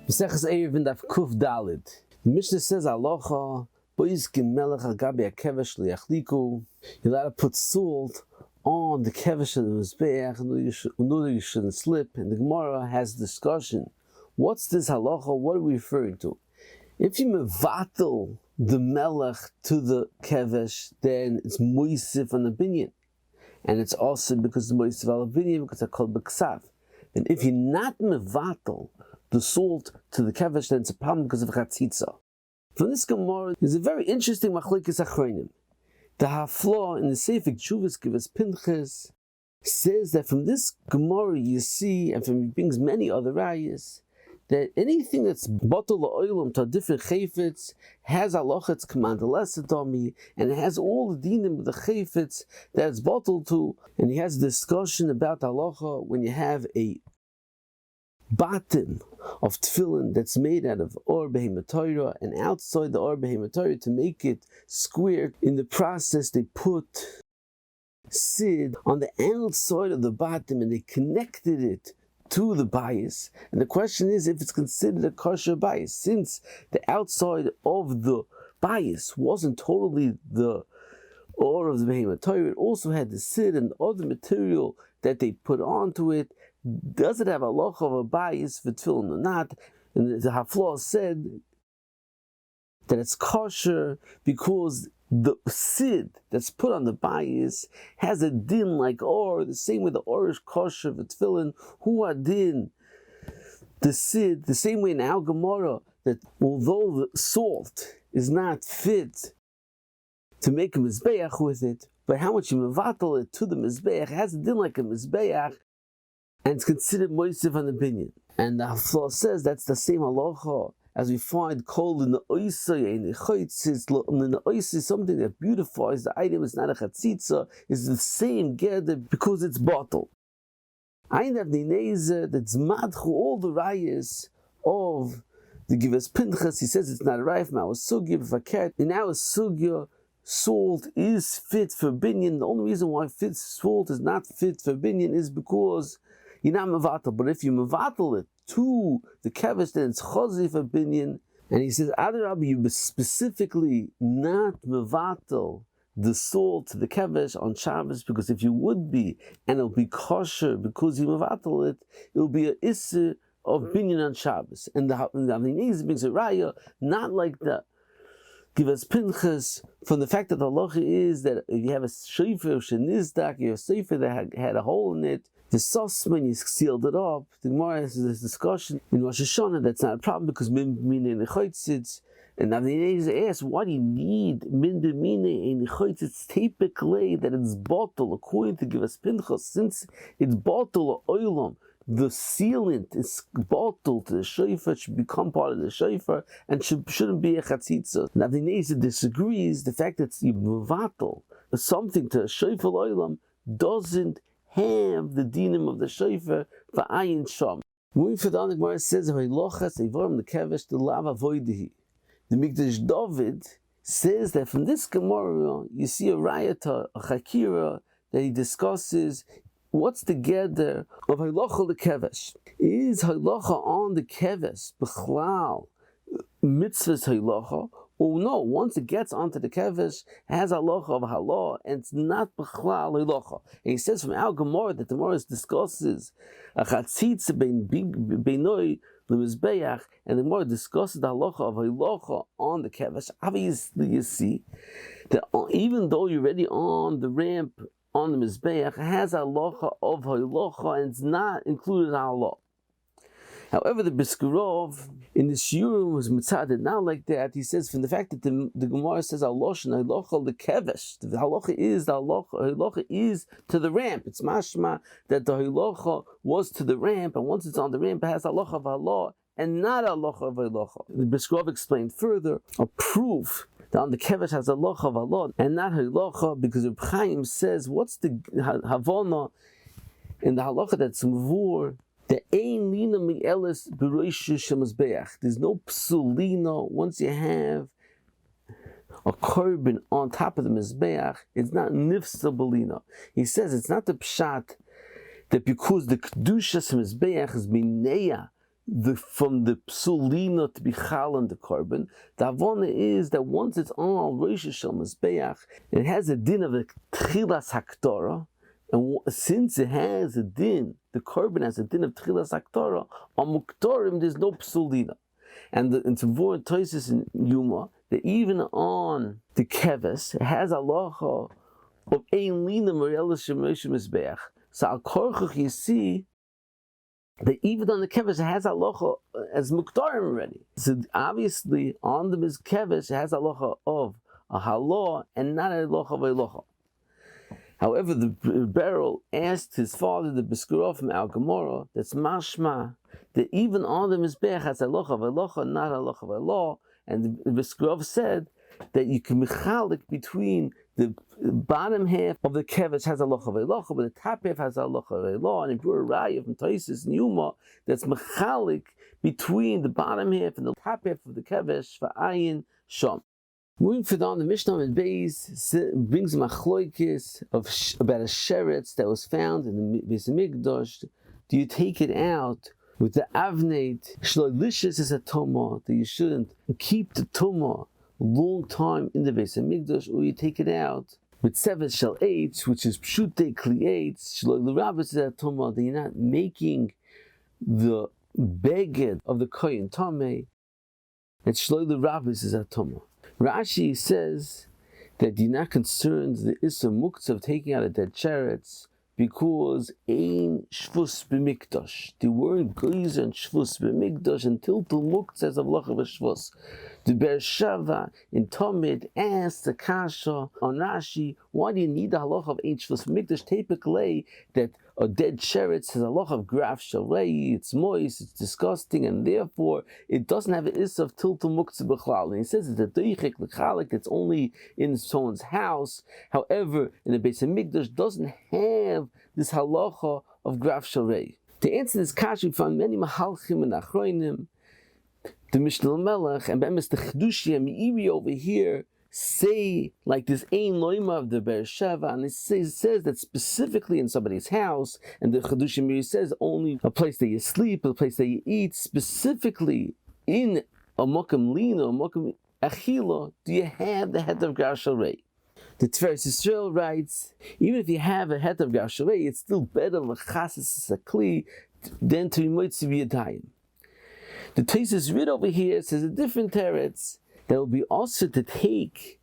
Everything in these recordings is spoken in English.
Mesechus Eruvin daf Kuf Dalid. The Mishnah says holochah boiskin melech al gabi kevesh liachliku. You're allowed to put salt on the kevesh of the mizbeach in order you shouldn't slip. And the Gemara has discussion. What's this holochah? What are we referring to? If you mevatel the melech to the kevesh, then it's moisif on the binyan, and it's also because it's moisif al binyan because it's called b'ksav. And if you're not mevatel the salt to the kevesh, then it's a problem because of chatzitza. From this Gemara, there's a very interesting machlokes achronim. The haflaw in the Sefer Tshuvas Keves Pinchas says that from this Gemara you see, and from it brings many other rayas, that anything that's batul la'olam to a different chayfetz has halachas command lesadami, and it has all the dinim of the chayfetz that's batul to. And he has a discussion about halacha when you have a bottom of tefillin that's made out of or behemoth Torah, and outside the or behemoth Torah, to make it square, in the process they put sid on the outside of the bottom and they connected it to the bias. And the question is if it's considered a kosher bias, since the outside of the bias wasn't totally the or of the behemoth Torah, it also had the sid and other material that they put onto it. Does it have a halacha of a bias for tefillin or not? And the haflaw said that it's kosher because the sid that's put on the bias has a din like or, the same way the or is kosher for tefillin. Who are din the sid, the same way in our Gemara, that although the salt is not fit to make a mizbeach with it, but how much you mevatel it to the mizbeach has a din like a mizbeach, and it's considered moisif on the binyan. And the haflaw says that's the same halacha as we find kol in the oisay and the chaytzis. In the oisay, something that beautifies the item, is not a chatzitza, is the same gather because it's bottle. I have the neizer that's madchu all the rayas of the Givas Pinchas. He says it's not a raya from our sugya, but in our sugya, salt is fit for binyan. The only reason why salt is not fit for binyan is because you're not mevatel. But if you mevatel it to the kevesh, then it's chazi for binyan. And he says, Adarabbi, you specifically not mevatel the salt to the kevesh on Shabbos, because if you would be, and it'll be kosher because you mevatel it, it'll be a isser of binyan on Shabbos. And the Avnei brings a raya, not like the Givas Pinchas, from the fact that the halacha is that if you have a shofar shenizdak, you have a shofar that had a hole in it, the saucepan, you sealed it up. The Gemara has this discussion in Rosh Hashanah, that's not a problem because min b'mine nechaytzitz. And now the asks, why do you need min b'mine and nechaytzitz? Typically, that it's bottle, according to Givas Pinchas, since it's bottle or oilam, the sealant is bottled to the shofar, should become part of the shofar, and shouldn't be a chatzitza. Now the Nezer disagrees. The fact that you mevatel something to a shofar oilam doesn't have the dinim of the shofar for ayin sham. Moving further on, the Gemara says, "Holochah sevorim the kevesh the lava voidihi." The Mikdash David says that from this Gemara you see a rayata, a chakira, that he discusses what's the gather of holochah the kevesh. Is holochah on the kevesh b'chlal mitzvahs holochah? Oh no, once it gets onto the kevesh, it has halacha of halah, and it's not b'chlal halacha. And he says from our Gemara that the Gemara discusses a chatzitza beinoi l'mizbeach, and the Gemara discusses the halacha of halacha on the kevesh. Obviously, you see that even though you're already on the ramp on the mizbeach, it has a halacha of halacha, and it's not included in halah. However, the Biskurov in the Shiurim was mitzaded not like that. He says from the fact that the Gemara says halocha the kevesh, the halacha is to the ramp. It's mashma that the halacha was to the ramp, and once it's on the ramp, it has halacha of halah and not halacha of halacha. The Biskurov explained further a proof that on the kevesh has halacha of halah and not halacha, because Reb Chaim says what's the havana in the halacha that's muvur. The ein lina mi'elis b'roish shemazbeach. There's no psulina once you have a korban on top of the mizbeach. It's not nifsa belina. He says it's not the pshat that because the kedushas mizbeach is bineya from the psulina to be chal on the korban. The avona is that once it's on Rosh Hashanah mizbeach, it has a din of a tchilas haktorah, and since it has a din, the korban has a din of tchilas haktorah. On muktorim, there's no psulina, and it's more toises in Yuma that even on the kevesh, it has holochah of ein lina morelas shemesh mizbeach. So al korchach, you see that even on the kevesh, it has holochah as muktarim already. So obviously on the kevesh, it has holochah of a halal and not a holochah of a holochah. However, the Beryl asked his father, the Biskurov from Al Gemara, that's mashma, that even on the mizbeach has holochah of a holochah, not a holochah of a law. And the Biskurov said that you can mechalik between the bottom half of the kevesh has a holochah of a holochah, but the top half has a holochah of a law. And if you're a raya from Taisis and Yuma, that's mechalik between the bottom half and the top half of the kevesh for ayin sham. Moving further on, the Mishnah in Beis brings machloikis about a sheretz that was found in the Beis Hamikdash. Do you take it out with the avnate? Shlolishis is a tumah, that you shouldn't keep the tumah long time in the Beis Hamikdash, or you take it out with seven shel eitz, which is pshute kli eitz. Shlolirabis is a tumah, that you're not making the beged of the kohen tameh, and shlolirabis is a tumah. Rashi says that you're not concerned the Issa Muktzah of taking out a dead sheretz because ein shvus b'mikdash. They weren't geyser and shvus b'mikdash until Muktzah says of holochah v'shvus. The Beersheva in Talmud asked the kasha on Rashi, why do you need the halacha of ein shvus b'mikdash? Typically, that a dead sheretz has a halacha of graf shalrei, it's moist, it's disgusting, and therefore it doesn't have an issa of tiltul muktzah b'chlal. And he says it's a doichik l'chalik, it's only in someone's house. However, in the Beis Hamikdash doesn't have this halacha of graf shalrei. To answer this kasha, we found many mahalchim and achroinim. The Mishnah Melech and Bemis the Chedushia Meiri over here say like this ein loima of the Beersheva, and it says that specifically in somebody's house, and the Chedushia Meiri says only a place that you sleep, a place that you eat, specifically in a mokum lina, a mokum achila, do you have the head of gar shalrei? The Tiferes Yisrael writes, even if you have a head of gar shalrei, it's still better l'chasis sakli than to be moitzi b'yadayim. The Taisus Rid over here says a different teretz that will be also to take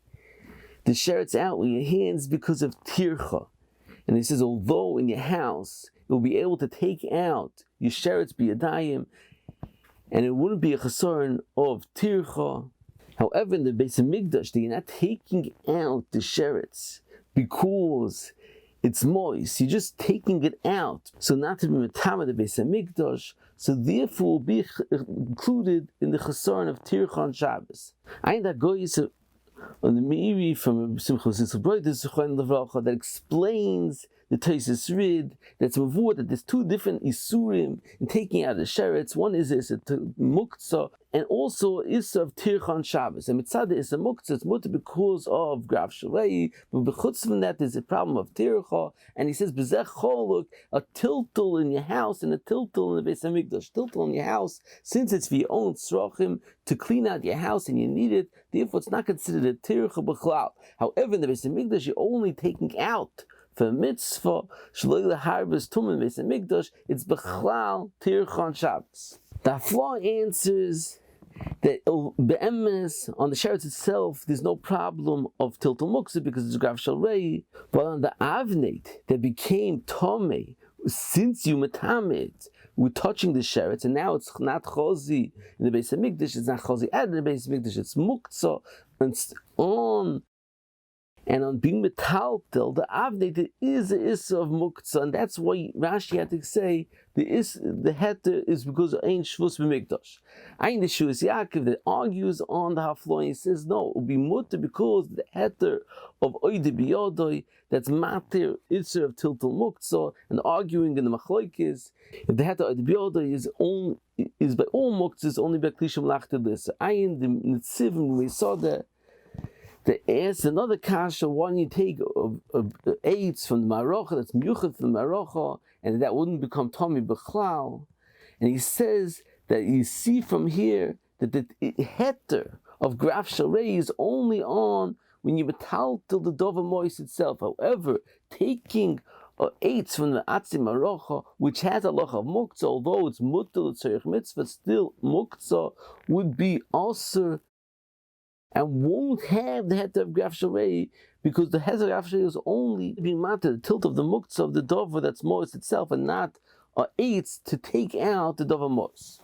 the sheretz out with your hands because of tircha. And he says, although in your house you'll be able to take out your sheretz b'yadayim, and it wouldn't be a chesaron of tircha. However, in the Beis Hamikdash, you're not taking out the sheretz because it's moist. You're just taking it out, so not to be metama the Beis Hamikdash. So therefore, will be included in the chesaron of tircha on Shabbos. I that goes on the Meiri from Simchos Yisrael that explains the Taisus Rid that's mavur that there's two different isurim in taking out the sheretz. One is a muktzah, and also issa of tircha on Shabbos. And mitzad is a muktzah, it's mutter because of graf shalei, but bechutz from that there's a problem of tircha. And he says bezech choluk, a tiltul in your house and a tiltul in the Beis Hamikdash. Tiltul in your house, since it's for your own tzrachim to clean out your house and you need it, therefore it's not considered a tircha b'chlal. However, in the Beis Hamikdash you're only taking out for mitzvah shloile harbis tumen Beis Hamikdash, it's b'chlal tircha on Shabbos. The Afla answers that be'emes on the sheretz itself there's no problem of tiltul muktzah because it's graf shalrei, but on the avnate that became tomei since you metamet with touching the sheretz, and now it's not chozi in the Beis Hamikdash, it's not chozi at the Beis Hamikdash, it's muktzah, and on being metaltel, the avnei is the issa of muktzah, and that's why Rashi had to say the heter is because of ein shvus b'mikdash. Ein the Shuas Yaakov that argues on the haflo, he says no, it will be mutter because the heter of oide biyodoi that's matir issa of tiltul muktzah, and arguing in the machloikis if the heter oide biyodoi is by all muktzahs only by klishim lachted this. Ein the nitzivim we saw that. They asked another kasha, why don't you take eitz from the marocha, that's miyuchat from the marocha, and that wouldn't become Tommy B'chlal. And he says that you see from here that the heter of graf sharei is only on when you metal till the dover moist itself. However, taking eights from the atzim holochah, which has a holochah of muktzah, although it's mutal tzarich mitzvah, still muktzah would be also and won't have the heter of graf sharei, because the heter of graf sharei is only being matter the tilt of the muktzah of the dover that's moist itself, and not eights to take out the dover moist.